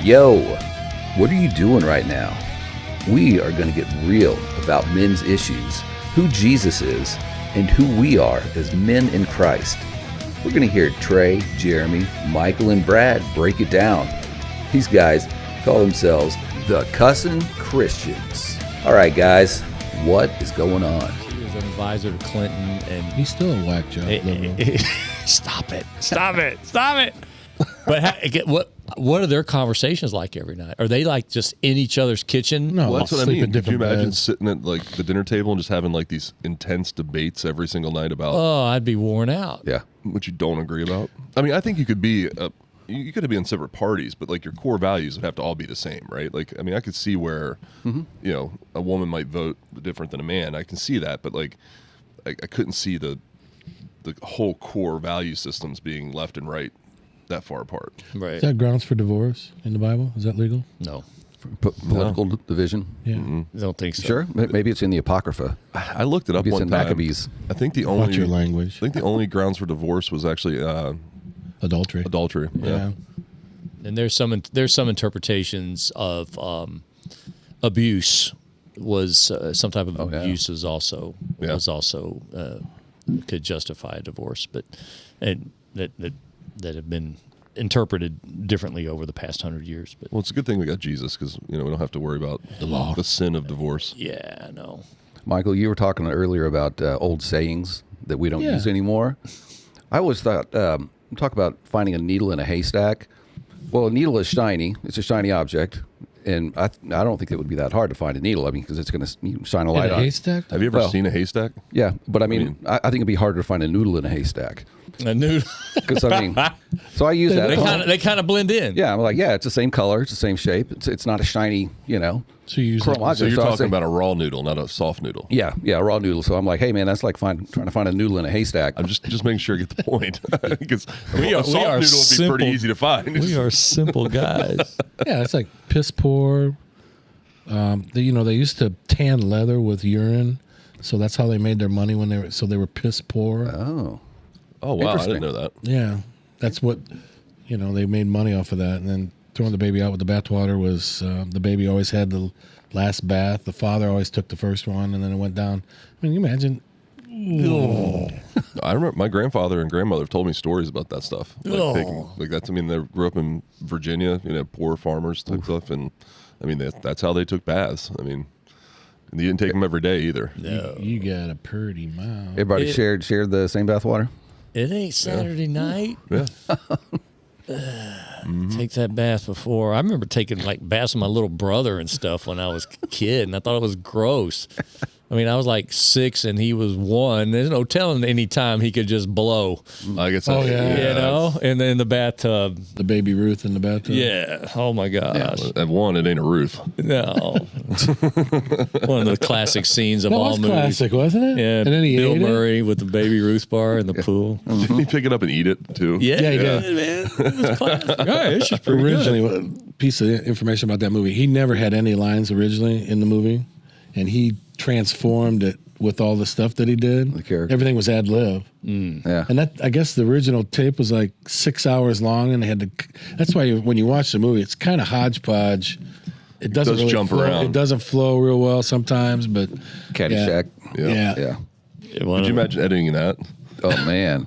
Yo, what are you doing right now? We are going to get real about men's issues, who Jesus is, and who we are as men in Christ. We're going to hear Trey, Jeremy, Michael, and Brad break it down. These guys call themselves the Cussin Christians. All right, guys, what is going on? He was an advisor to Clinton, and He's still a whack job. Stop it! Stop it! Stop it! But what are their conversations like every night? Are they like just in each other's kitchen? No, Well, that's what I sleep mean. in Could you different imagine beds. sitting at like the dinner table and just having like these intense debates every single night about Oh, I'd be worn out. Yeah. what you don't agree about? I mean, I think you could be you could be on separate parties, but like your core values would have to all be the same, right? Like, I mean, I could see where you know a woman might vote different than a man. I can see that, but like, I couldn't see the whole core value systems being left and right that far apart. Right? Is that grounds for divorce in the Bible? Is that legal? No, Political division? Yeah. I don't think so. Sure. Maybe it's in the Apocrypha. I looked it up Maybe it's one in time. Maccabees. I think the Watch only your language. I think the only grounds for divorce was actually Adultery. adultery. Yeah. And there's some interpretations of abuse was some type of yeah. abuse is also Yeah. could justify a divorce, but and that have been interpreted differently over the past 100 years. But Well, it's a good thing we got Jesus because we don't have to worry about The law. the sin of divorce. yeah, I know. Michael, you were talking earlier about old sayings that we don't Yeah. use anymore. I always thought, talk about finding a needle in a haystack. Well, a needle is shiny. It's a shiny object. And I don't think it would be that hard to find a needle. I mean, because it's going to shine a In light a on it. haystack? Have you ever Well- seen a haystack? Yeah, but I mean, I think it'd be harder to find a noodle in a haystack. I knew Because, I mean, so I use that. they kind of blend in. Yeah, I'm like, yeah, it's the same color. It's the same shape. It's not a shiny, So you use chrome it. object. So you're I was talking saying- about a raw noodle, not a soft noodle. Yeah, raw noodle. So I'm like, hey, man, that's like trying to find a noodle in a haystack. I'm just making sure I get the point because We are a soft noodle would be simple. pretty easy to find. We are simple guys. Yeah, it's like piss poor. They used to tan leather with urine, so that's how they made their money when they were piss poor. Oh. Oh wow, I Interesting. didn't know that. Yeah, that's what they made money off of that. And then throwing the baby out with the bathwater was the baby always had the last bath. The father always took the first one, and then it went down. I mean, you imagine. I remember my grandfather and grandmother told me stories about that stuff. Oh. Like that's. I mean, they grew up in Virginia, poor farmers type stuff, and I mean that's how they took baths. I mean, and you didn't take them every day either. No, You got a pretty mouth. Everybody shared the same bathwater? it ain't Saturday night. Yeah. Take that bath before. I remember taking like baths with my little brother and stuff when I was a kid, and I thought it was gross. I mean, I was like 6 and he was 1. There's no telling any time he could just blow, I guess. Oh, yeah. you know. And then the bathtub, The baby Ruth in the bathtub. yeah. Oh my gosh, At one, it ain't a Ruth. no. One of the classic scenes of That all was movies. classic, wasn't it? Yeah, And then he Bill ate Murray with the Baby Ruth bar in the pool. Didn't he pick it up and eat it too? Yeah, Yeah, he did. man. It was classic. All right, it's just it. pretty good. Originally, a piece of information about that movie. He never had any lines originally in the movie, and he transformed it with all the stuff that he did. The character. Everything was ad lib. Yeah. And that, I guess the original tape was like 6 hours long, and they had to. That's why when you watch the movie, it's kind of hodgepodge. It doesn't does really jump flow. around. It doesn't flow real well sometimes, but Caddyshack. Yeah. Yeah. Could you imagine editing that? Oh, man.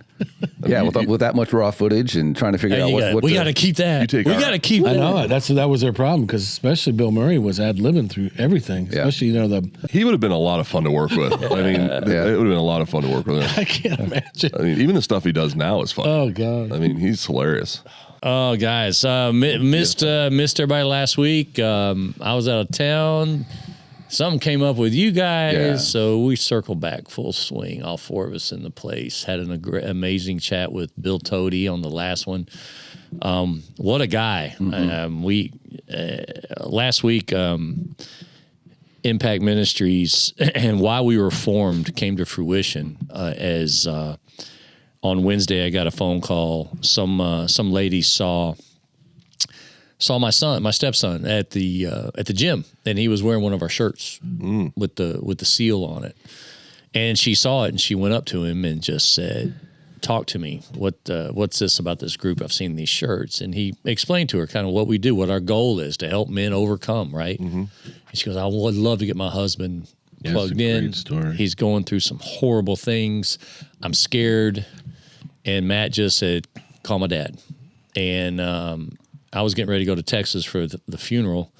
Yeah, with that much raw footage and trying to figure out what we got to keep that. You take We our- got to keep I that. know that was their problem because especially Bill Murray was ad libbing through everything. Yeah. Especially the He would have been a lot of fun to work with. I mean, it would have been a lot of fun to work with him. I can't imagine. I mean, even the stuff he does now is fun. Oh God. I mean, he's hilarious. Oh, guys, missed everybody last week. I was out of town. Something came up with you guys, Yeah. so we circled back full swing. All 4 of us in the place had an amazing chat with Bill Toady on the last one. What a guy! We last week. Impact Ministries and why we were formed came to fruition as on Wednesday I got a phone call. Some lady saw my stepson at the gym, and he was wearing one of our shirts with the seal on it. And she saw it, and she went up to him and just said, talk to me. What's this about this group? I've seen these shirts. And he explained to her kind of what we do, what our goal is to help men overcome, right? And she goes, I would love to get my husband plugged in. Story. He's going through some horrible things. I'm scared. And Matt just said, call my dad. And I was getting ready to go to Texas for the funeral.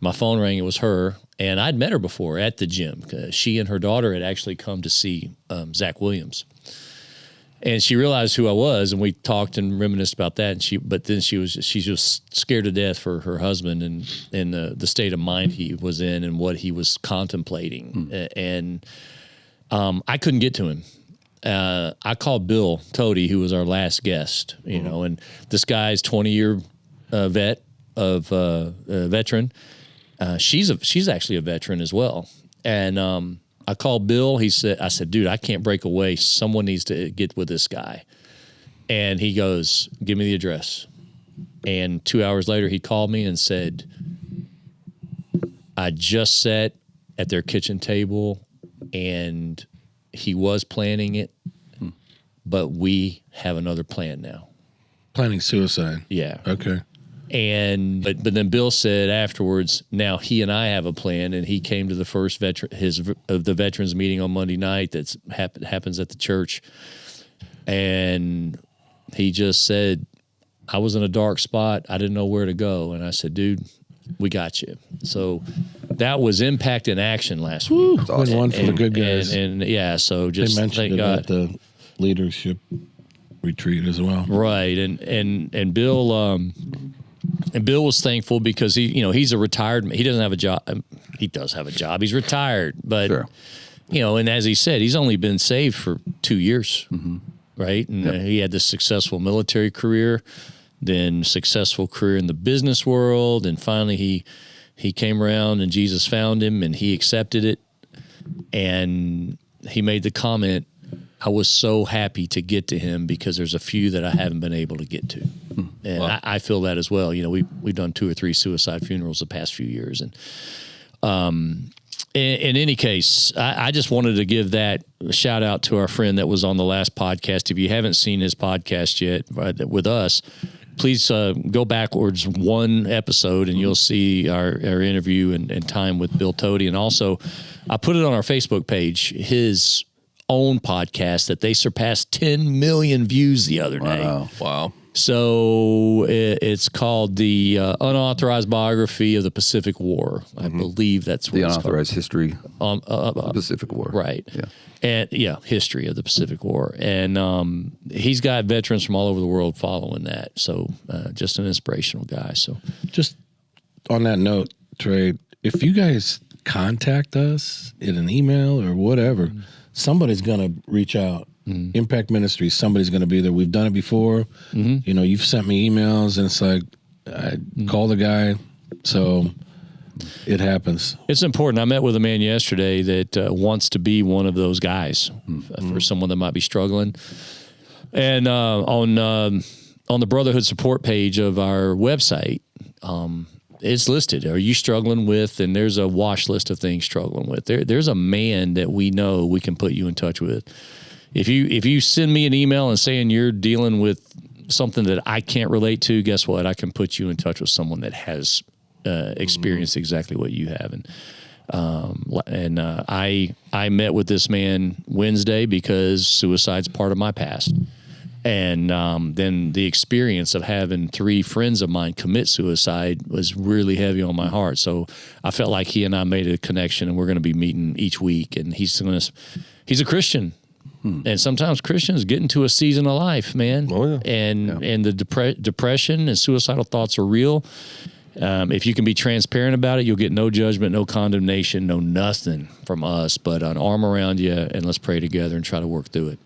My phone rang. It was her. And I'd met her before at the gym. She and her daughter had actually come to see Zach Williams. And she realized who I was, and we talked and reminisced about that. But then she's just scared to death for her husband and the state of mind he was in and what he was contemplating. And I couldn't get to him. I called Bill Toady, who was our last guest, and this guy's 20-year veteran. She's actually a veteran as well. And I called Bill. I said, dude, I can't break away. Someone needs to get with this guy. And he goes, give me the address. And 2 hours later, he called me and said, I just sat at their kitchen table, and he was planning it, but we have another plan now. Planning suicide. Yeah. Okay. And but then Bill said afterwards, now he and I have a plan, and he came to the first the veterans meeting on Monday night that happens at the church, and he just said, I was in a dark spot, I didn't know where to go, and I said, dude, we got you. So that was Impact in Action last week. That's awesome. One for the good guys. And yeah, so just they mentioned thank it God. at the leadership retreat as well. Right, and Bill. And Bill was thankful because he's a retired man. He doesn't have a job. He does have a job. He's retired, but Sure. And as he said, he's only been saved for 2 years, right? And he had this successful military career, then successful career in the business world, and finally he came around and Jesus found him and he accepted it, and he made the comment, I was so happy to get to him because there's a few that I haven't been able to get to. And wow. I feel that as well. We've done 2 or 3 suicide funerals the past few years. And in any case, I just wanted to give that shout out to our friend that was on the last podcast. If you haven't seen his podcast yet with us, please go backwards one episode and you'll see our interview and time with Bill Toady. And also, I put it on our Facebook page, his own podcast that they surpassed 10 million views the other day. Wow. So it's called the Unauthorized Biography of the Pacific War. I believe that's what The it's Unauthorized History called. Pacific War. Right. Yeah. And history of the Pacific War. And he's got veterans from all over the world following that. So just an inspirational guy. So just on that note, Trey, if you guys contact us in an email or whatever, somebody's going to reach out. Impact Ministries, somebody's going to be there. We've done it before. You've sent me emails, and it's like, I call the guy. So it happens. It's important. I met with a man yesterday that wants to be one of those guys for someone that might be struggling. And on the Brotherhood support page of our website, it's listed. Are you struggling with? And there's a wash list of things struggling with. There's a man that we know we can put you in touch with. If you send me an email and saying you're dealing with something that I can't relate to, guess what? I can put you in touch with someone that has experienced exactly what you have. And I met with this man Wednesday because suicide's part of my past. And then the experience of having 3 friends of mine commit suicide was really heavy on my heart. So I felt like he and I made a connection, and we're going to be meeting each week. And he's a Christian. And sometimes Christians get into a season of life, man. Oh, yeah. And the depression and suicidal thoughts are real. If you can be transparent about it, you'll get no judgment, no condemnation, no nothing from us, but an arm around you, and let's pray together and try to work through it.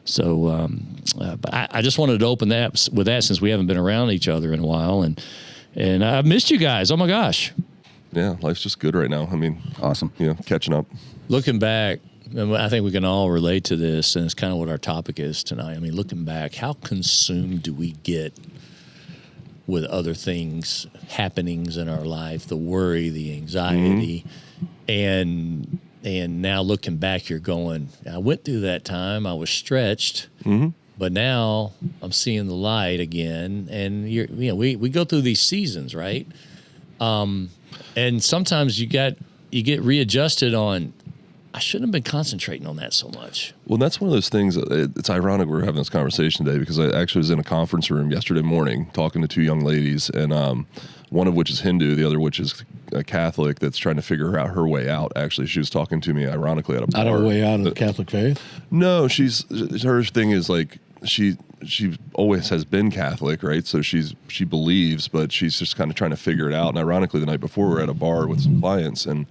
So but I just wanted to open that with that since we haven't been around each other in a while. And I've missed you guys. Oh, my gosh. Yeah, life's just good right now. I mean, Awesome. Catching up. Looking back, and I think we can all relate to this, and it's kind of what our topic is tonight. I mean, looking back, how consumed do we get with other things, happenings in our life, the worry, the anxiety, and now looking back, you're going, I went through that time, I was stretched, But now I'm seeing the light again, and we go through these seasons, right? And sometimes you get readjusted on. I shouldn't have been concentrating on that so much. Well, that's one of those things. It's ironic we're having this conversation today because I actually was in a conference room yesterday morning talking to two young ladies, and one of which is Hindu, the other which is a Catholic that's trying to figure out her way out. Actually, she was talking to me ironically at a bar. Out of the way out of the Catholic faith? No, her thing is like she always has been Catholic, right? So she believes, but she's just kind of trying to figure it out. And ironically, the night before we were at a bar with some clients, and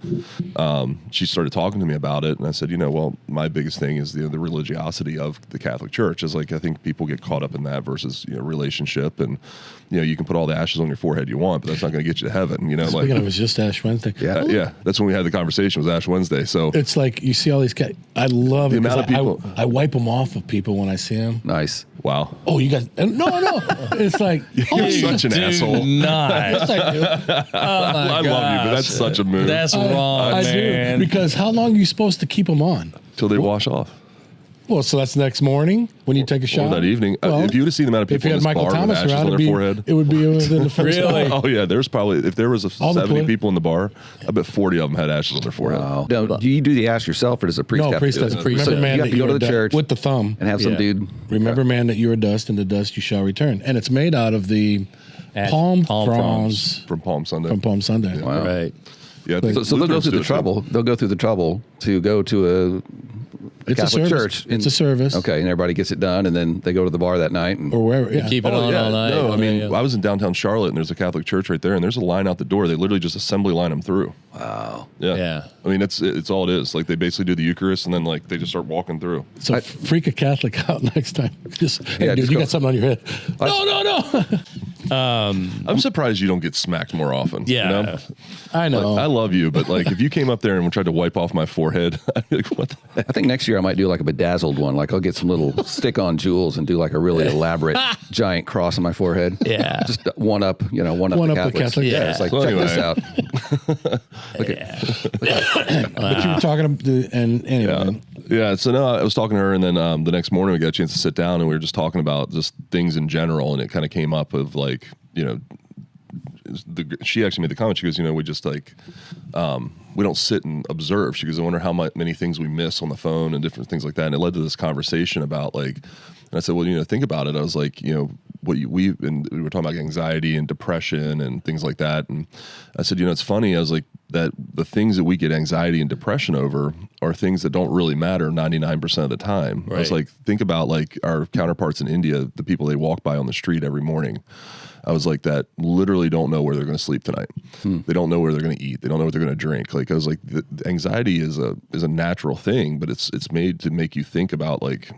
she started talking to me about it. And I said, well, my biggest thing is the religiosity of the Catholic Church. Is like I think people get caught up in that versus relationship, and you can put all the ashes on your forehead you want, but that's not going to get you to heaven. Speaking of, it was just Ash Wednesday. Yeah, that's when we had the conversation. Was Ash Wednesday? So it's like you see all these guys. I love it. amount of people. I wipe them off of people when I see them. Nice. Wow. Oh, you guys? No. It's like You're such an asshole. Yes, I do. I love you, but that's such a move. That's wrong, I man. do, because how long are you supposed to keep them on? Till they wash off. Well, so that's next morning when you take a shower. Or that evening. Well, if you would have seen the amount of if people you in had this Michael bar Thomas with ashes around, on their forehead. it would be within the first Really? hour. Oh yeah, there's probably if there was All the 70 put- people in the bar, I bet 40 of them had ashes on their forehead. Wow. Now, do you do the ash yourself, or does a priest No, have priest to do does. it? priest Remember, does. man, You have that to you go to are the church with the thumb. and have some Yeah. dude. Remember, man, that you are dust, and to dust you shall return. And it's made out of the palm fronds From Palm Sunday. from Palm Sunday. Wow. Right. Yeah, I think So they'll go Lutherans through do the it, too. trouble. They'll go through the trouble to go to a It's Catholic a service. church. It's a service. Okay, and everybody gets it done, and then they go to the bar that night. And Or wherever. Yeah. Keep it on all night. No, I mean, Yeah. I was in downtown Charlotte, and there's a Catholic church right there, and there's a line out the door. They literally just assembly line them through. wow. Yeah. Yeah. I mean, it's all it is. Like, they basically do the Eucharist, and then, like, they just start walking through. So freak a Catholic out next time. Just, hey, Yeah, dude, just you go. got something on your head. No. I'm surprised you don't get smacked more often. Yeah. You know? I know. Like, I love you, but, like, if you came up there and tried to wipe off my forehead, I'd be like, what the heck? I think next year I might do like a bedazzled one. Like I'll get some little stick-on jewels and do like a really elaborate giant cross on my forehead. Yeah. Just one up the One up the Catholics. Catholic. Yeah, it's like, Well, check anyway. this out. But you were talking about, and anyway. Yeah. So no, I was talking to her, and then the next morning we got a chance to sit down, and we were just talking about just things in general, and it kind of came up of like, she actually made the comment. She goes, we just like, we don't sit and observe. She goes, I wonder how many things we miss on the phone and different things like that. And it led to this conversation about like, and I said, well, think about it. I was like, we were talking about anxiety and depression and things like that. And I said, it's funny. I was like, that the things that we get anxiety and depression over are things that don't really matter 99% of the time. Right. I was like, think about like our counterparts in India, the people they walk by on the street every morning. I was like, that literally don't know where they're going to sleep tonight. They don't know where they're going to eat. They don't know what they're going to drink. Like I was like, the anxiety is a natural thing, but it's made to make you think about like,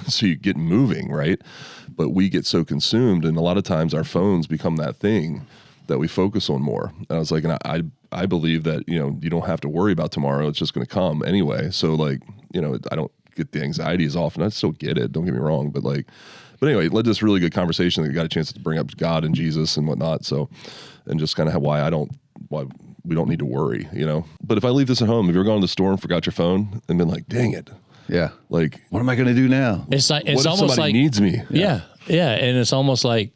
so you get moving, right? But we get so consumed, and a lot of times our phones become that thing that we focus on more. And I was like, and I believe that, you don't have to worry about tomorrow. It's just going to come anyway. So like, I don't get the anxiety as often. I still get it. Don't get me wrong. But anyway, it led to this really good conversation that got a chance to bring up God and Jesus and whatnot. So, and just kind of why we don't need to worry, But if I leave this at home, if you're going to the store and forgot your phone and been like, dang it. Yeah. Like, What am I going to do now? It's like what it's if almost somebody like needs me? Yeah. And it's almost like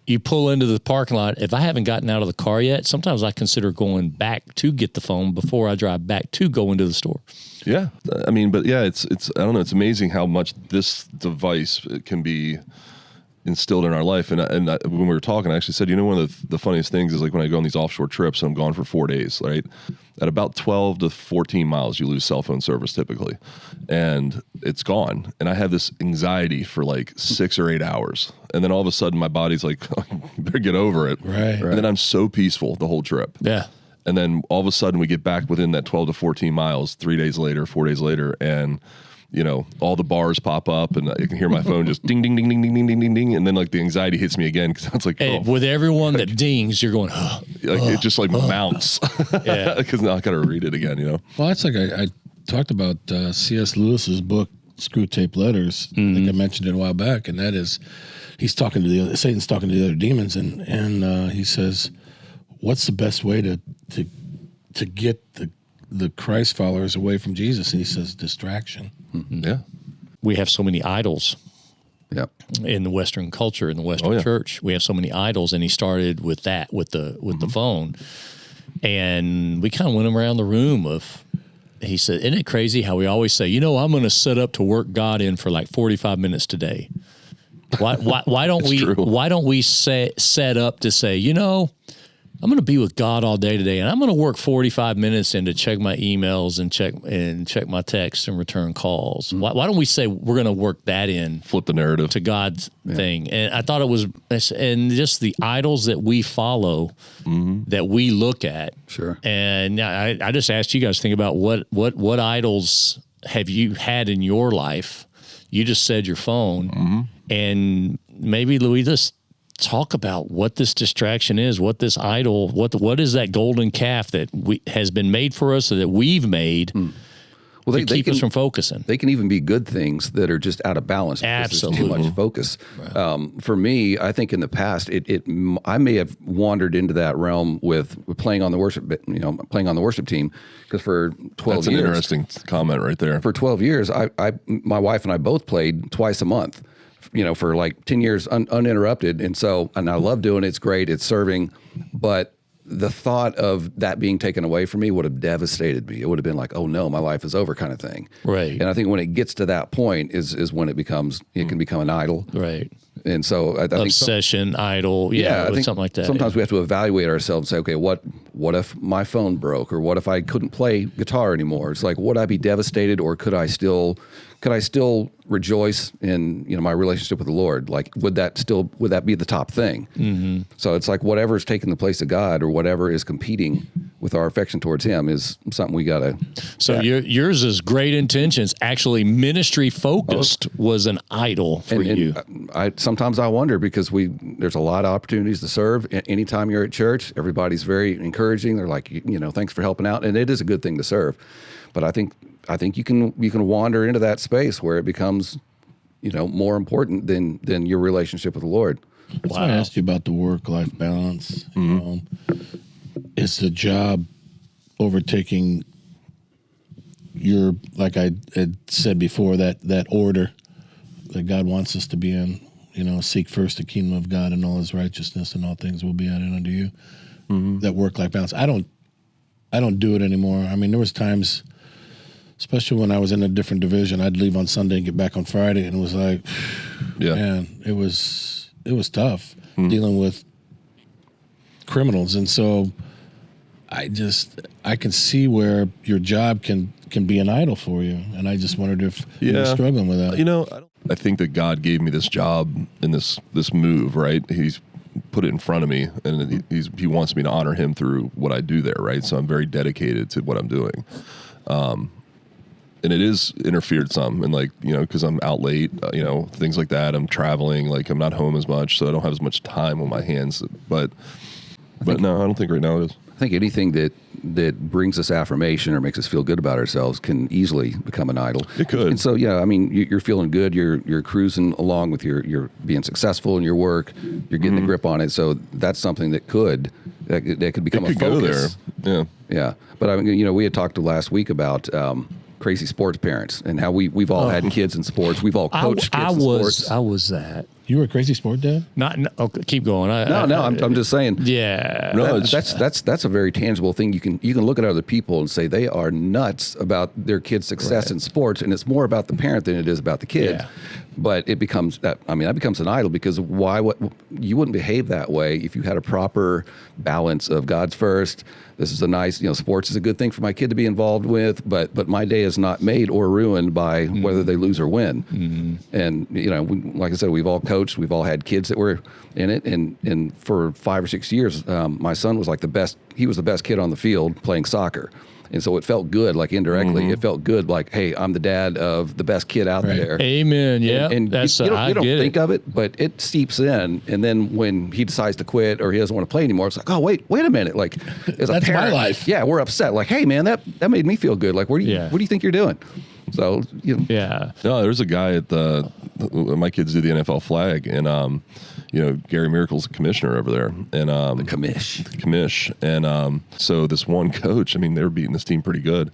you pull into the parking lot. If I haven't gotten out of the car yet, sometimes I consider going back to get the phone before I drive back to go into the store. Yeah. I mean, but yeah, it's I don't know. It's amazing how much this device can be instilled in our life. And when we were talking, I actually said, one of the funniest things is like when I go on these offshore trips and I'm gone for 4 days, right? At about 12 to 14 miles, you lose cell phone service typically. And it's gone. And I have this anxiety for like 6 or 8 hours. And then all of a sudden my body's like, you better get over it. Right. And then I'm so peaceful the whole trip. Yeah. And then all of a sudden we get back within that 12 to 14 miles, 3 days later, 4 days later, and all the bars pop up, and I can hear my phone just ding, ding, ding, ding, ding, ding, ding, ding, ding, and then like the anxiety hits me again because it's like, And with everyone that dings, you're going, it just like mounts. Yeah. Because now I got to read it again. Well, that's like I talked about C.S. Lewis's book, Screw Tape Letters. I think I mentioned it a while back, and that is, Satan's talking to the other demons, and he says, what's the best way to get the Christ followers away from Jesus? And he says, distraction. Yeah. we have so many idols. Yep. in the Western culture, in the Western Oh, yeah. church. We have so many idols, and he started with that, with the phone. And we kind of went around the room of, he said, isn't it crazy how we always say, I'm going to set up to work God in for like 45 minutes today. Why don't we, true. why don't we set up to say, I'm going to be with God all day today, and I'm going to work 45 minutes in to check my emails and check my texts and return calls. Why don't we say we're going to work that in? Flip the narrative to God's thing. And I thought it was, and just the idols that we follow, that we look at. Sure. And I just asked you guys to think about what idols have you had in your life? You just said your phone, and maybe Louis, just talk about what this distraction is, what this idol, what is that golden calf that has been made for us, or that we've made. Well, to keep us from focusing. They can even be good things that are just out of balance. Absolutely. There's too much focus. Right. For me, I think in the past, I may have wandered into that realm with playing on the worship, playing on the worship team, because for 12 That's years. an interesting comment right there. For 12 years, my wife and I both played twice a month, for like 10 years uninterrupted. And I love doing it. It's great. It's serving. But the thought of that being taken away from me would have devastated me. It would have been like, oh no, my life is over kind of thing. Right. And I think when it gets to that point is when it can become an idol. Right. And so I think obsession, idol. Yeah, I think something like that. Sometimes we have to evaluate ourselves and say, okay, what if my phone broke, or what if I couldn't play guitar anymore? It's like, would I be devastated, or could I still rejoice in my relationship with the Lord? Like, would that be the top thing? Mm-hmm. So it's like whatever is taking the place of God, or whatever is competing with our affection towards Him, is something we gotta. So yours is great intentions. Actually, ministry focused was an idol for you. Sometimes I wonder, because there's a lot of opportunities to serve. Anytime you're at church, everybody's very encouraging. They're like, thanks for helping out, and it is a good thing to serve. But I think you can wander into that space where it becomes, more important than your relationship with the Lord. That's why I asked you about the work-life balance. Is the job overtaking your, like I had said before, that order that God wants us to be in? Seek first the kingdom of God and all His righteousness, and all things will be added unto you. That work-life balance. I don't do it anymore. I mean, there was times, especially when I was in a different division, I'd leave on Sunday and get back on Friday, and it was like, man, it was tough dealing with criminals. And so I can see where your job can be an idol for you. And I just wondered if you're struggling with that. I think that God gave me this job in this move, right? He's put it in front of me, and he wants me to honor Him through what I do there, right? So I'm very dedicated to what I'm doing. And it is interfered some, and because I'm out late, things like that. I'm traveling, I'm not home as much, so I don't have as much time on my hands. But no, I don't think right now it is. I think anything that brings us affirmation or makes us feel good about ourselves can easily become an idol. It could. And so, you're feeling good. You're cruising along with you're being successful in your work. You're getting a grip on it. So that's something that could become a focus. Go there. Yeah. Yeah. But we had talked last week about crazy sports parents and how we've all had kids in sports. We've all coached kids in sports. I was that. You were a crazy sport dad? Okay, keep going. I'm just saying. Yeah. No, that's a very tangible thing. You can look at other people and say they are nuts about their kids' success in sports, and it's more about the parent than it is about the kid. Yeah. But it becomes that becomes an idol, because you wouldn't behave that way if you had a proper balance of God's first. This is a nice, sports is a good thing for my kid to be involved with, but my day is not made or ruined by whether they lose or win. Mm-hmm. And like I said, we've all coached, we've all had kids that were in it, and for 5 or 6 years, my son was like the best. He was the best kid on the field playing soccer. And so it felt good, like indirectly, it felt good, like, hey, I'm the dad of the best kid out there. Amen. Yeah, and you don't think of it, but it seeps in. And then when he decides to quit or he doesn't want to play anymore, it's like, oh, wait a minute. Like, as a that's parent, my life. Yeah, we're upset. Like, hey, man, that made me feel good. Like, what do you think you're doing? So, Yeah. No, there's a guy at my kids do the NFL flag, and Gary Miracle's the commissioner over there, and the commish. And so this one coach, they were beating this team pretty good,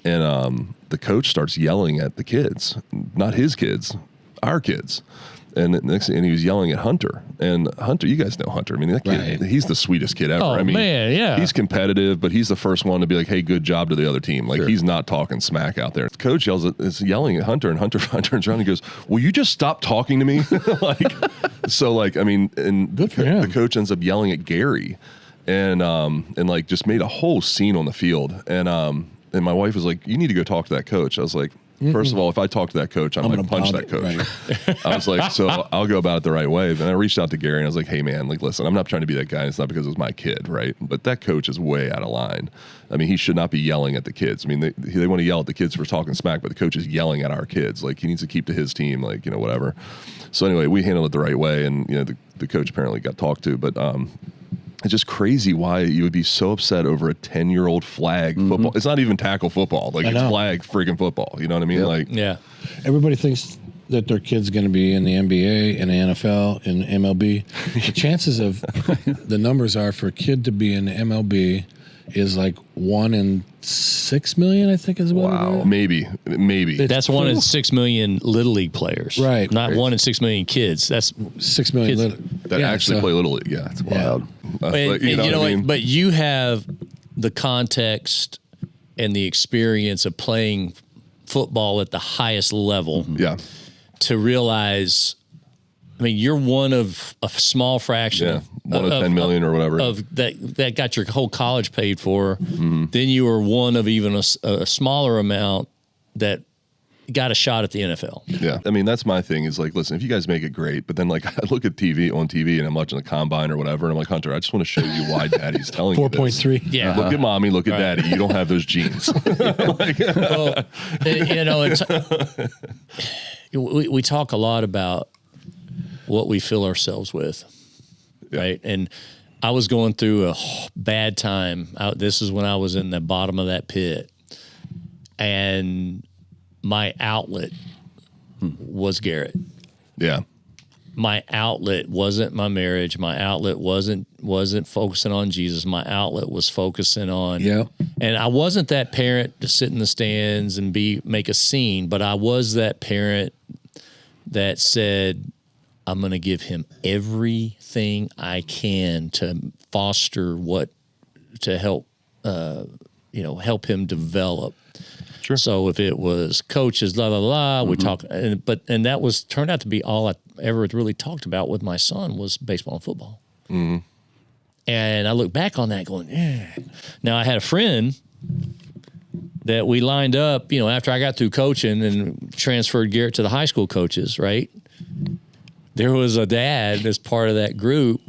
and the coach starts yelling at the kids, not his kids, our kids. And the next thing, and he was yelling at Hunter. And Hunter, you guys know Hunter. I mean, that kid, he's the sweetest kid ever. Oh, I mean, man, yeah. He's competitive, but he's the first one to be like, hey, good job to the other team. Like, he's not talking smack out there. The coach is yelling at Hunter, and Hunter turns around and goes, will you just stop talking to me? I mean, and good for him. The coach ends up yelling at Gary and like just made a whole scene on the field. And my wife was like, you need to go talk to that coach. I was like, first of all, if I talk to that coach, I'm going to punch that coach. Right. I was like, so I'll go about it the right way. And I reached out to Gary and I was like, hey man, like, listen, I'm not trying to be that guy. It's not because it was my kid, right? But that coach is way out of line. I mean, he should not be yelling at the kids. I mean, they want to yell at the kids for talking smack, but the coach is yelling at our kids. Like, he needs to keep to his team, like, whatever. So anyway, we handled it the right way. And, the coach apparently got talked to, but, it's just crazy why you would be so upset over a 10-year-old flag football. It's not even tackle football. Like, it's flag freaking football. You know what I mean? Yep. Like, Yeah. Everybody thinks that their kid's going to be in the NBA, in the NFL, in MLB. The chances of the numbers are for a kid to be in the MLB is like 1 in 6 million, I think is what it is. Maybe. That's 1 in 6 million Little League players. Right. Not 1 in 6 million kids. That's 6 million that actually play Little League. Yeah, it's wild. And you know what I mean? But you have the context and the experience of playing football at the highest level to realize, I mean, you're one of a small fraction, 1 of 10 million or whatever, of that got your whole college paid for. Then you are one of even a smaller amount that got a shot at the NFL. Yeah, I mean, that's my thing. Is like, listen, if you guys make it, great. But then, like, I look at TV, and I'm watching the combine or whatever, and I'm like, Hunter, I just want to show you why Daddy's telling you this. 4.3. Yeah, look at Mommy, look at Daddy. You don't have those genes. Well, it's, we talk a lot about what we fill ourselves with, right? And I was going through a bad time. This is when I was in the bottom of that pit, and my outlet was Garrett. Yeah. My outlet wasn't my marriage. My outlet wasn't focusing on Jesus. My outlet was focusing on. Yeah. And I wasn't that parent to sit in the stands and make a scene, but I was that parent that said, I'm going to give him everything I can to foster to help, help him develop. Sure. So if it was coaches, we talk, and that turned out to be all I ever really talked about with my son was baseball and football. Mm-hmm. And I look back on that going, yeah. Now I had a friend that we lined up, after I got through coaching and transferred Garrett to the high school coaches, right? There was a dad as part of that group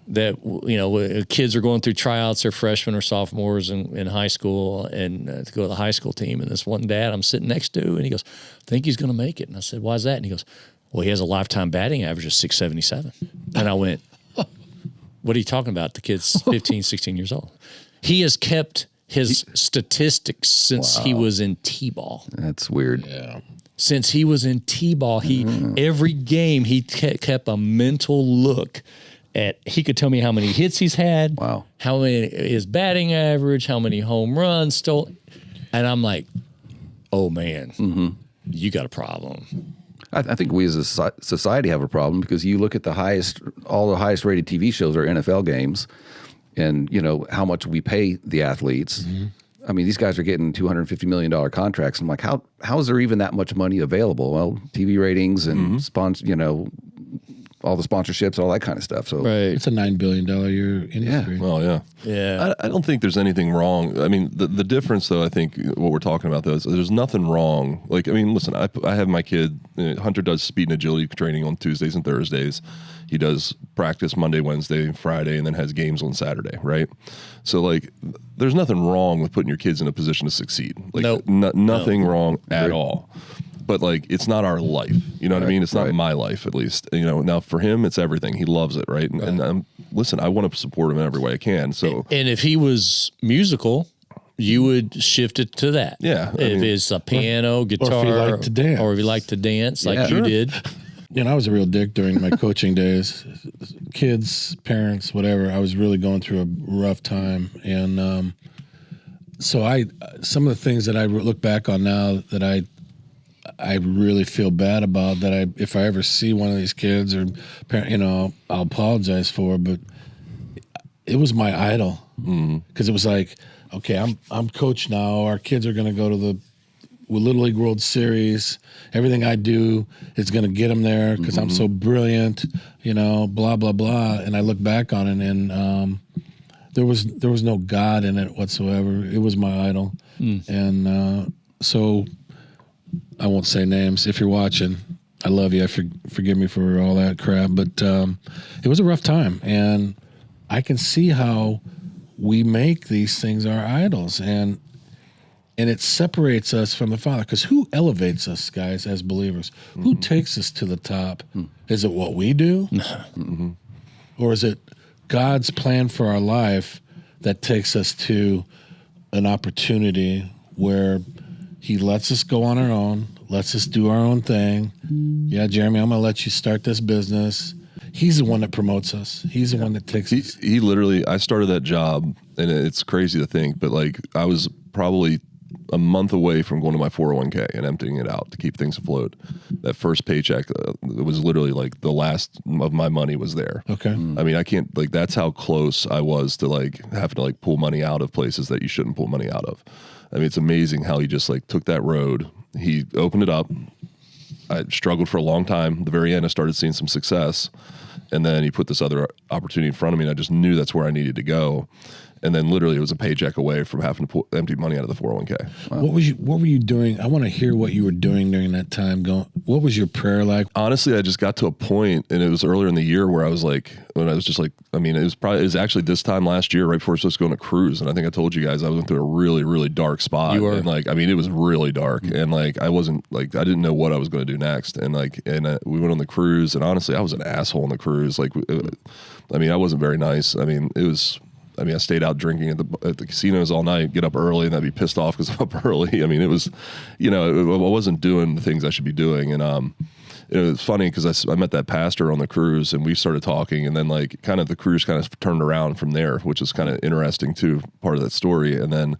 that, kids are going through tryouts, they're freshmen or sophomores in high school and to go to the high school team. And this one dad I'm sitting next to, and he goes, I think he's going to make it. And I said, why is that? And he goes, well, he has a lifetime batting average of 677. And I went, what are you talking about? The kid's 15, 16 years old. He has kept his statistics since he was in T-ball. That's weird. Yeah. Since he was in T-ball, every game he kept a mental look at. He could tell me how many hits he's had, how many his batting average, how many home runs stole, and I'm like, oh man, you got a problem. I think we as a society have a problem because you look at all the highest rated TV shows are NFL games, and how much we pay the athletes. Mm-hmm. I mean, these guys are getting $250 million contracts. I'm like, how is there even that much money available? Well, TV ratings and all the sponsorships, all that kind of stuff. So it's a $9 billion a year industry. Yeah. Well, yeah. I don't think there's anything wrong. I mean, the difference, though, I think what we're talking about, though, is there's nothing wrong. Like, I mean, listen, I have my kid, Hunter does speed and agility training on Tuesdays and Thursdays. He does practice Monday, Wednesday, Friday, and then has games on Saturday, right? So, like, there's nothing wrong with putting your kids in a position to succeed. Like, nothing wrong at all. But, like, it's not our life. You know what I mean? It's not my life, at least. Now for him, it's everything. He loves it, right? And listen, I want to support him in every way I can. So, and if he was musical, you would shift it to that. Yeah. If it's a piano, guitar, or if you like to dance, or if you like to dance like you did. I was a real dick during my coaching days. Kids, parents, whatever. I was really going through a rough time, and so some of the things that I look back on now that I really feel bad about that. If I ever see one of these kids or parent, I'll apologize for. But it was my idol because it was like, okay, I'm coach now. Our kids are going to go to the Little League World Series. Everything I do is going to get them there because I'm so brilliant. Blah blah blah. And I look back on it, and there was no God in it whatsoever. It was my idol, and so I won't say names. If you're watching, I love you. Forgive me for all that crap, but it was a rough time, and I can see how we make these things our idols, and it separates us from the Father. Because who elevates us, guys, as believers? Who takes us to the top? Is it what we do? Or is it God's plan for our life that takes us to an opportunity where he lets us go on our own, lets us do our own thing? Yeah, Jeremy, I'm going to let you start this business. He's the one that promotes us. He's the one that takes us. He literally, I started that job, and it's crazy to think, but like I was probably a month away from going to my 401k and emptying it out to keep things afloat. That first paycheck, it was literally like the last of my money was there. Okay. I mean, I can't, like, that's how close I was to like having to like pull money out of places that you shouldn't pull money out of. I mean, it's amazing how he just like took that road. He opened it up. I struggled for a long time. At the very end, I started seeing some success. And then he put this other opportunity in front of me, and I just knew that's where I needed to go. And then literally it was a paycheck away from having to pull empty money out of the 401k. Wow. What were you doing? I want to hear what you were doing during that time. What was your prayer like? Honestly, I just got to a point, and it was earlier in the year where I was like, when I was just like, I mean, it was actually this time last year, right before I was supposed to go on a cruise. And I think I told you guys I went through a really, really dark spot. You were. And like, I mean, it was really dark. And like, I wasn't like, I didn't know what I was going to do next. And like, we went on the cruise, and honestly, I was an asshole on the cruise. Like, I mean, I wasn't very nice. I mean, I stayed out drinking at the casinos all night, get up early, and I'd be pissed off because I'm up early. I mean, it was, I wasn't doing the things I should be doing. And it was funny because I met that pastor on the cruise, and we started talking, and then like kind of the cruise kind of turned around from there, which is kind of interesting too, part of that story. And then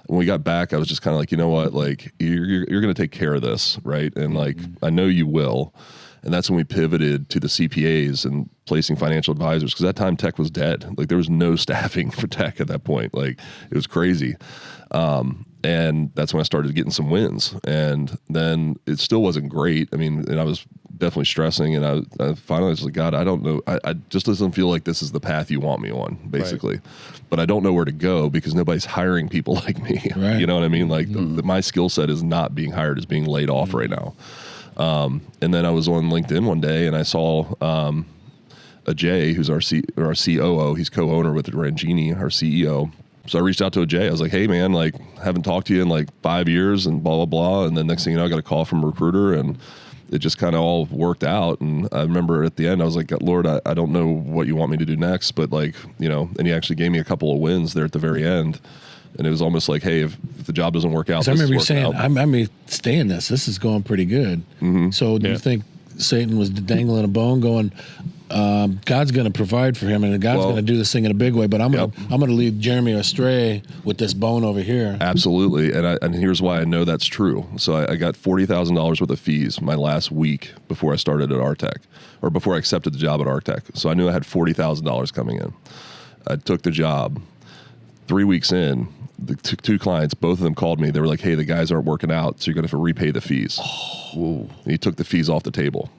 when we got back, I was just kind of like, you know what, like you're going to take care of this, right? And like, I know you will. And that's when we pivoted to the CPAs and placing financial advisors, because that time tech was dead. Like there was no staffing for tech at that point. Like it was crazy. And that's when I started getting some wins. And then it still wasn't great. I mean, and I was definitely stressing. And I finally was like, God, I don't know. I just doesn't feel like this is the path you want me on, basically. Right. But I don't know where to go because nobody's hiring people like me. Right. You know what I mean? Like my skill set is not being hired, it's being laid off right now. And then I was on LinkedIn one day, and I saw Ajay, who's our COO. He's co-owner with Rangini, our CEO. So I reached out to Ajay. I was like, hey, man, like, haven't talked to you in like 5 years and blah, blah, blah. And then next thing you know, I got a call from a recruiter, and it just kind of all worked out. And I remember at the end, I was like, Lord, I don't know what you want me to do next. But like, and he actually gave me a couple of wins there at the very end. And it was almost like, hey, if the job doesn't work out, I remember you saying, I may stay in this. This is going pretty good. Mm-hmm. So do you think Satan was dangling a bone going, God's going to provide for him, and God's going to do this thing in a big way, but I'm going to lead Jeremy astray with this bone over here. Absolutely. And here's why I know that's true. So I got $40,000 worth of fees my last week before I started at Artec, or before I accepted the job at Artec. So I knew I had $40,000 coming in. I took the job. 3 weeks in, the two clients, both of them called me. They were like, hey, the guys aren't working out, so you're going to have to repay the fees. Oh. And he took the fees off the table.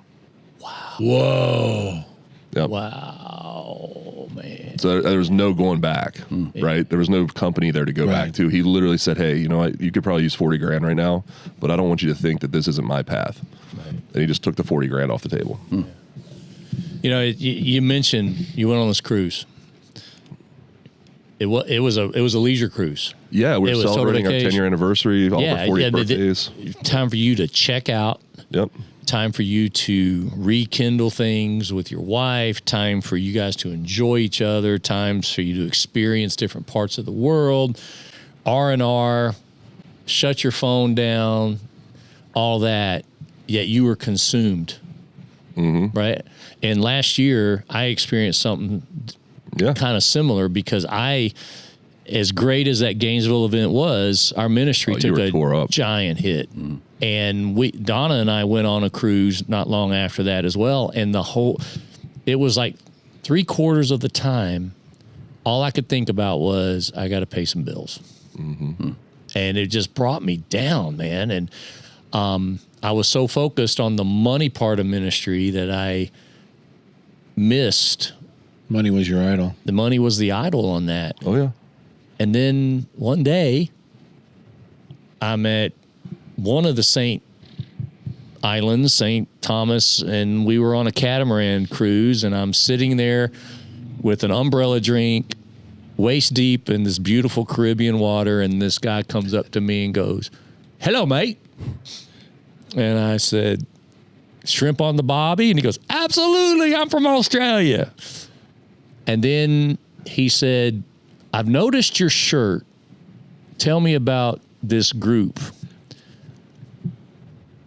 Wow. Whoa. Yep. Wow, man. So there was no going back, right? There was no company there to go back to. He literally said, hey, you know what? You could probably use $40,000 right now, but I don't want you to think that this isn't my path. Right. And he just took the $40,000 off the table. You mentioned you went on this cruise. It was a leisure cruise. Yeah, we were celebrating our 10-year anniversary, all of our 40th birthdays. Time for you to check out. Yep. Time for you to rekindle things with your wife. Time for you guys to enjoy each other. Times for you to experience different parts of the world. R&R, shut your phone down, all that. Yet you were consumed, right? And last year, I experienced something kind of similar, because I as great as that Gainesville event was, our ministry took a tore up. giant hit. And Donna and I went on a cruise not long after that as well. And it was like 3/4 of the time, all I could think about was, I got to pay some bills. And it just brought me down, man. And I was so focused on the money part of ministry that I missed. Money was your idol. The money was the idol on that. Oh, yeah. And then one day, I'm at one of the St. Islands, St. Thomas, and we were on a catamaran cruise, and I'm sitting there with an umbrella drink, waist deep in this beautiful Caribbean water, and this guy comes up to me and goes, "Hello, mate." And I said, "Shrimp on the bobby?" And he goes, "Absolutely, I'm from Australia." And then he said, "I've noticed your shirt. Tell me about this group."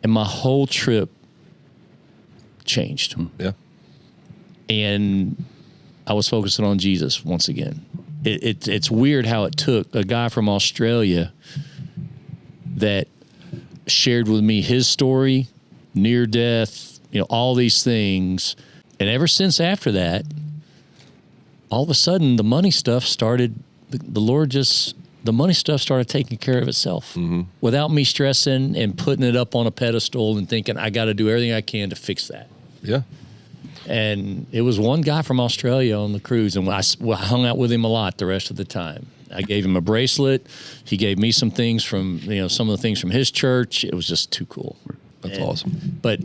And my whole trip changed. Yeah. And I was focusing on Jesus once again. It's weird how it took a guy from Australia that shared with me his story, near death, all these things. And ever since after that, all of a sudden the money stuff started, the money stuff started taking care of itself without me stressing and putting it up on a pedestal and thinking I got to do everything I can to fix that. Yeah. And it was one guy from Australia on the cruise, and I hung out with him a lot the rest of the time. I gave him a bracelet. He gave me some things from, some of the things from his church. It was just too cool. That's awesome. But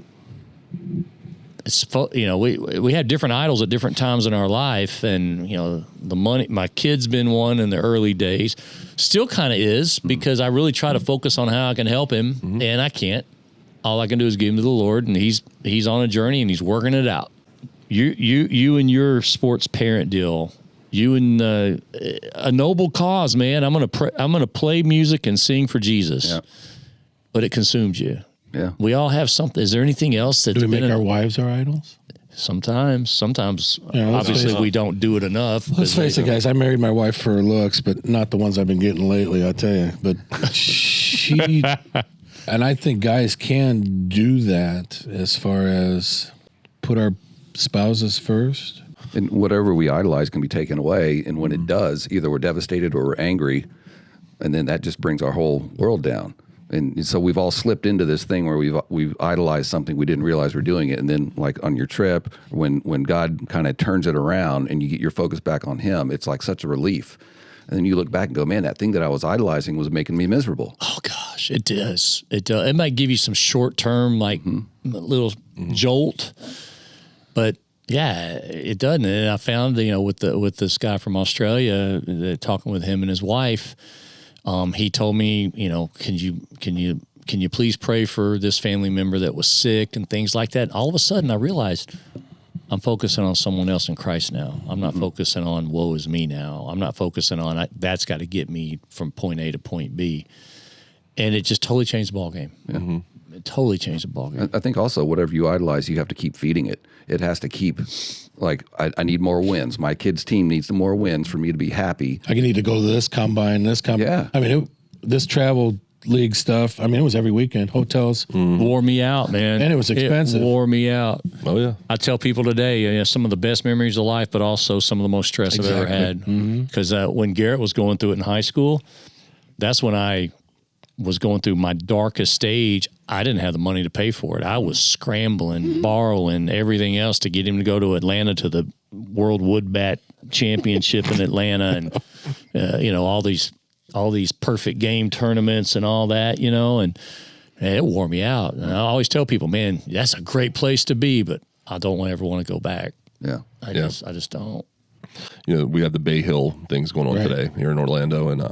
it's, we had different idols at different times in our life, and the money. My kid's been one in the early days, still kind of is, because I really try to focus on how I can help him, and I can't. All I can do is give him to the Lord, and he's on a journey and he's working it out. You and your sports parent deal, you and a noble cause, man. I'm gonna play music and sing for Jesus, but it consumes you. Yeah. We all have something. Is there anything else that Do we make our wives our idols? Sometimes, let's obviously face it. we don't do it enough. Let's face it, guys. I married my wife for her looks, but not the ones I've been getting lately, I tell you. But she, and I think guys can do that as far as put our spouses first. And whatever we idolize can be taken away. And when it does, either we're devastated or we're angry. And then that just brings our whole world down. And so we've all slipped into this thing where we've idolized something we didn't realize we're doing it. And then like on your trip, when God kind of turns it around and you get your focus back on him, it's like such a relief. And then you look back and go, man, that thing that I was idolizing was making me miserable. Oh gosh, it does. It does. It might give you some short term, like little jolt, but yeah, it doesn't. And I found, with this guy from Australia, talking with him and his wife, he told me, can you please pray for this family member that was sick and things like that. All of a sudden, I realized I'm focusing on someone else in Christ now. I'm not focusing on woe is me now. I'm not focusing on that's got to get me from point A to point B. And it just totally changed the ballgame. Yeah. It totally changed the ballgame. I think also whatever you idolize, you have to keep feeding it. It has to keep, like, I need more wins. My kid's team needs more wins for me to be happy. I need to go to this combine, Yeah. I mean, this travel league stuff, I mean, it was every weekend. Hotels. Wore me out, man. And it was expensive. It wore me out. Oh, yeah. I tell people today, some of the best memories of life, but also some of the most stress I've ever had. Because when Garrett was going through it in high school, that's when I was going through my darkest stage. I didn't have the money to pay for it. I was scrambling, borrowing, everything else to get him to go to Atlanta to the World Wood Bat Championship in Atlanta, and all these perfect game tournaments and all that, and it wore me out. And I always tell people, man, that's a great place to be, but I don't ever want to go back. Yeah. I just don't. We have the Bay Hill things going on Right. today here in Orlando, and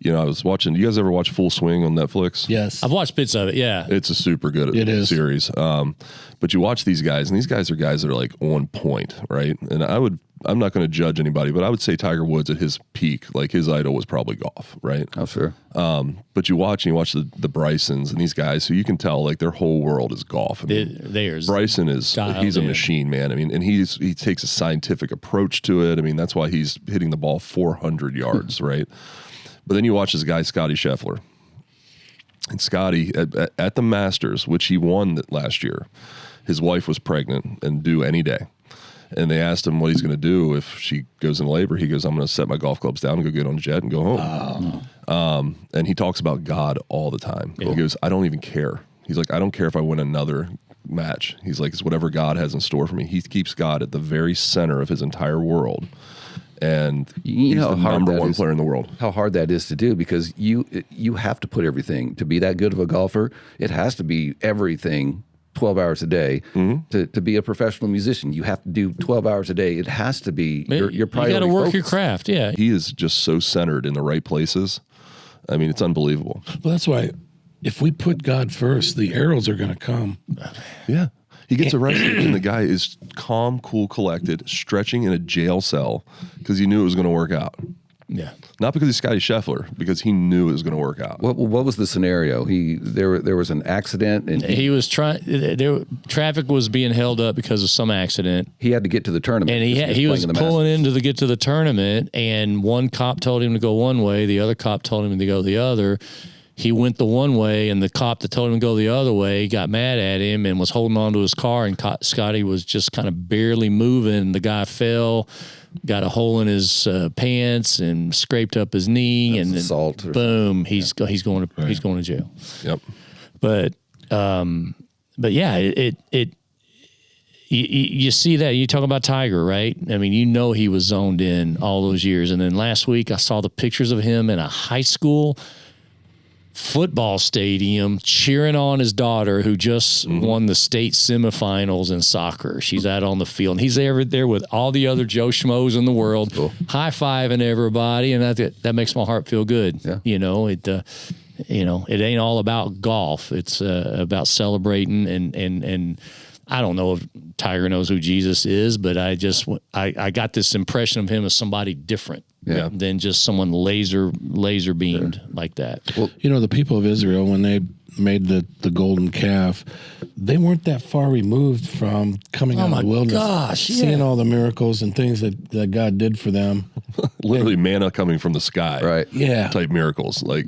I was watching. You guys ever watch Full Swing on Netflix? Yes. I've watched bits of it. Yeah. It's a super good series. But you watch these guys, and these guys are guys that are like on point, right? And I'm not going to judge anybody, but I would say Tiger Woods at his peak, like his idol was probably golf, right? Oh, sure. But you watch the Brysons and these guys who you can tell like their whole world is golf. I mean, Bryson he's a machine, man. I mean, and he takes a scientific approach to it. I mean, that's why he's hitting the ball 400 yards, right? But then you watch this guy, Scotty Scheffler. And Scotty, at the Masters, which he won last year, his wife was pregnant and due any day. And they asked him what he's going to do if she goes into labor. He goes, I'm going to set my golf clubs down and go get on a jet and go home. And he talks about God all the time. Cool. He goes, I don't even care. He's like, I don't care if I win another match. He's like, it's whatever God has in store for me. He keeps God at the very center of his entire world. And he's the number one player in the world. How hard that is to do, because you have to put everything to be that good of a golfer. It has to be everything 12 hours a day. To be a professional musician. You have to do 12 hours a day. It has to be your priority. You got to work focus. your craft. Yeah. He is just so centered in the right places. I mean, it's unbelievable. Well, that's why if we put God first, the arrows are going to come. Yeah. He gets arrested, and the guy is calm, cool, collected, stretching in a jail cell because he knew it was going to work out. Yeah. Not because he's Scotty Scheffler, because he knew it was going to work out. What was the scenario? There was an accident, and he was traffic was being held up because of some accident. he had to get to the tournament. And he was pulling in to get to the tournament, and one cop told him to go one way, the other cop told him to go the other. He went the one way, and the cop that told him to go the other way got mad at him and was holding on to his car, and Scotty was just kind of barely moving. The guy fell, got a hole in his pants, and scraped up his knee, and assault. Boom, he's going to jail. Yep. But yeah, you see that. You talk about Tiger, right? I mean, he was zoned in all those years. And then last week I saw the pictures of him in a high school football stadium cheering on his daughter who just won the state semifinals in soccer. She's out on the field, and he's there with all the other Joe Schmoes in the world, high-fiving everybody, and that makes my heart feel good. Yeah. It ain't all about golf. It's about celebrating, and I don't know if Tiger knows who Jesus is, but I got this impression of him as somebody different. Yeah. Than just someone laser beamed like that. Well, the people of Israel, when they made the golden calf, they weren't that far removed from coming out of the wilderness, seeing all the miracles and things that God did for them. Literally manna coming from the sky. Right. Yeah. Type miracles. Like,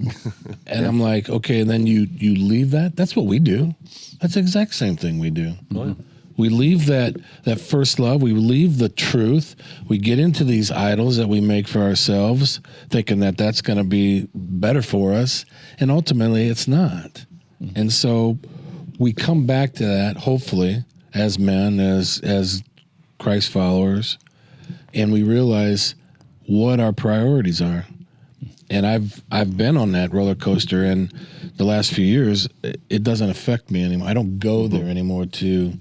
and I'm like, okay, and then you leave that? That's what we do. That's the exact same thing we do. Oh, yeah. We leave that first love. We leave the truth. We get into these idols that we make for ourselves, thinking that that's going to be better for us, and ultimately it's not. And so we come back to that, hopefully, as men, as Christ followers, and we realize what our priorities are. And I've been on that roller coaster, and the last few years, it doesn't affect me anymore. I don't go there anymore to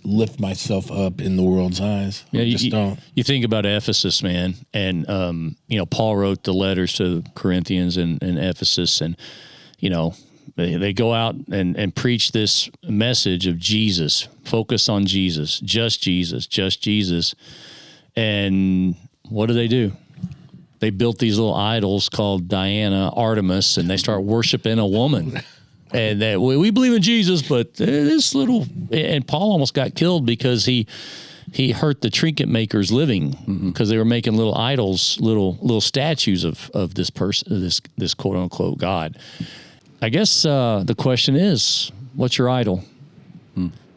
lift myself up in the world's eyes. Yeah, I just don't. You think about Ephesus, man, and Paul wrote the letters to Corinthians and Ephesus, and they go out and preach this message of Jesus, focus on Jesus, just Jesus, and what do? They built these little idols called Diana, Artemis, and they start worshiping a woman. And that we believe in Jesus, but this little, and Paul almost got killed because he hurt the trinket makers living because they were making little idols, little statues of this person, this quote unquote God. I guess the question is, what's your idol?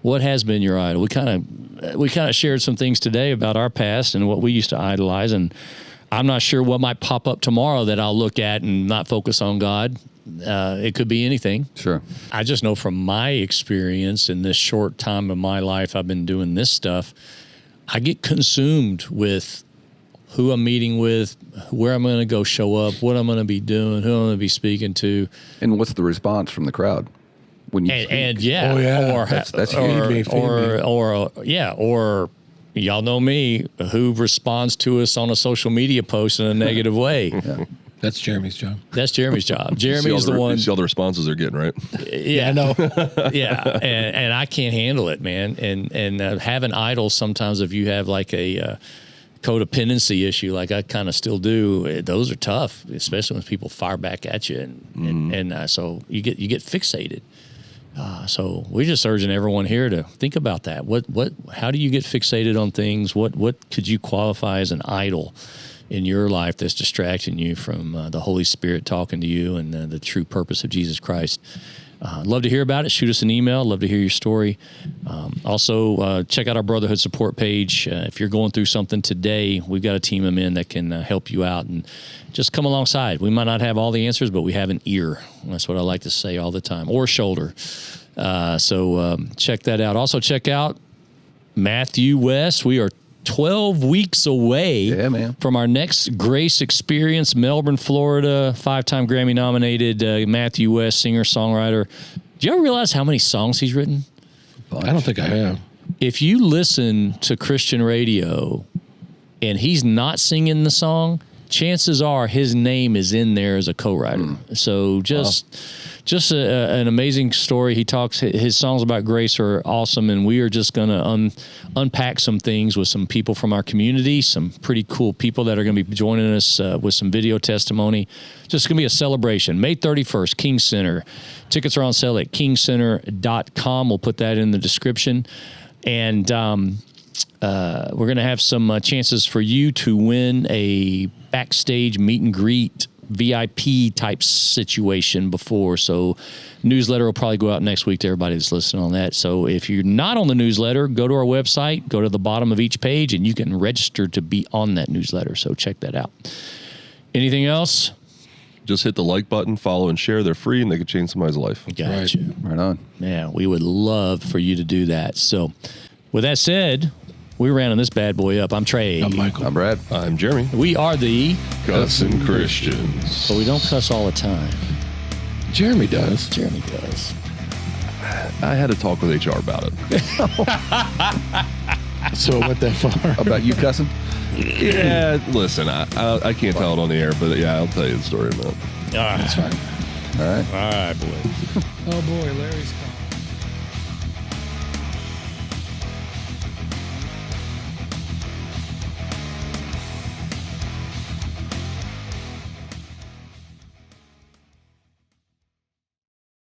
What has been your idol? We kind of shared some things today about our past and what we used to idolize, and I'm not sure what might pop up tomorrow that I'll look at and not focus on God. It could be anything. Sure. I just know from my experience in this short time of my life I've been doing this stuff, I get consumed with who I'm meeting with, where I'm going to go show up, what I'm going to be doing, who I'm going to be speaking to. And what's the response from the crowd when you speak? And yeah. Oh, yeah. Or That's or, feed me. or y'all know me, who responds to us on a social media post in a negative way. That's Jeremy's job. That's Jeremy's job. See Jeremy's the one. See all the responses they're getting, right? Yeah, I know. yeah, and I can't handle it, man. And having idols sometimes, if you have like a codependency issue, like I kind of still do, those are tough, especially when people fire back at you, and so you get fixated. So we're just urging everyone here to think about that. How do you get fixated on things? What could you qualify as an idol in your life that's distracting you from the Holy Spirit talking to you and the true purpose of Jesus Christ? Love to hear about it. Shoot us an email. Love to hear your story. Also, check out our Brotherhood support page. If you're going through something today, we've got a team of men that can help you out and just come alongside. We might not have all the answers, but we have an ear. That's what I like to say all the time, or shoulder. So check that out. Also, check out Matthew West. We are 12 weeks away from our next Grace Experience, Melbourne, Florida. 5-time Grammy nominated Matthew West, singer, songwriter. Do you ever realize how many songs he's written? I don't think I have. If you listen to Christian radio and he's not singing the song, chances are his name is in there as a co-writer. So just an amazing story. He talks, his songs about grace are awesome, and we are just going to unpack some things with some people from our community, some pretty cool people that are going to be joining us with some video testimony. Just going to be a celebration. May 31st, King Center. Tickets are on sale at kingcenter.com. We'll put that in the description. And we're going to have some chances for you to win a backstage meet and greet VIP type situation before. So newsletter will probably go out next week to everybody that's listening on that. So if you're not on the newsletter, go to our website, go to the bottom of each page, and you can register to be on that newsletter. So check that out. Anything else? Just hit the like button, follow, and share. They're free, and they could change somebody's life. Gotcha. Right on. Yeah, we would love for you to do that. So with that said, we're rounding this bad boy up. I'm Trey. I'm Michael. I'm Brad. I'm Jeremy. We are the Cussin Christians. But we don't cuss all the time. Jeremy does. Jeremy does. I had to talk with HR about it. So it went that far. How about you, Cussin? Yeah, listen, I can't tell it on the air, but yeah, I'll tell you the story in a minute. All right. That's fine. All right. All right, boy. Oh boy, Larry's coming.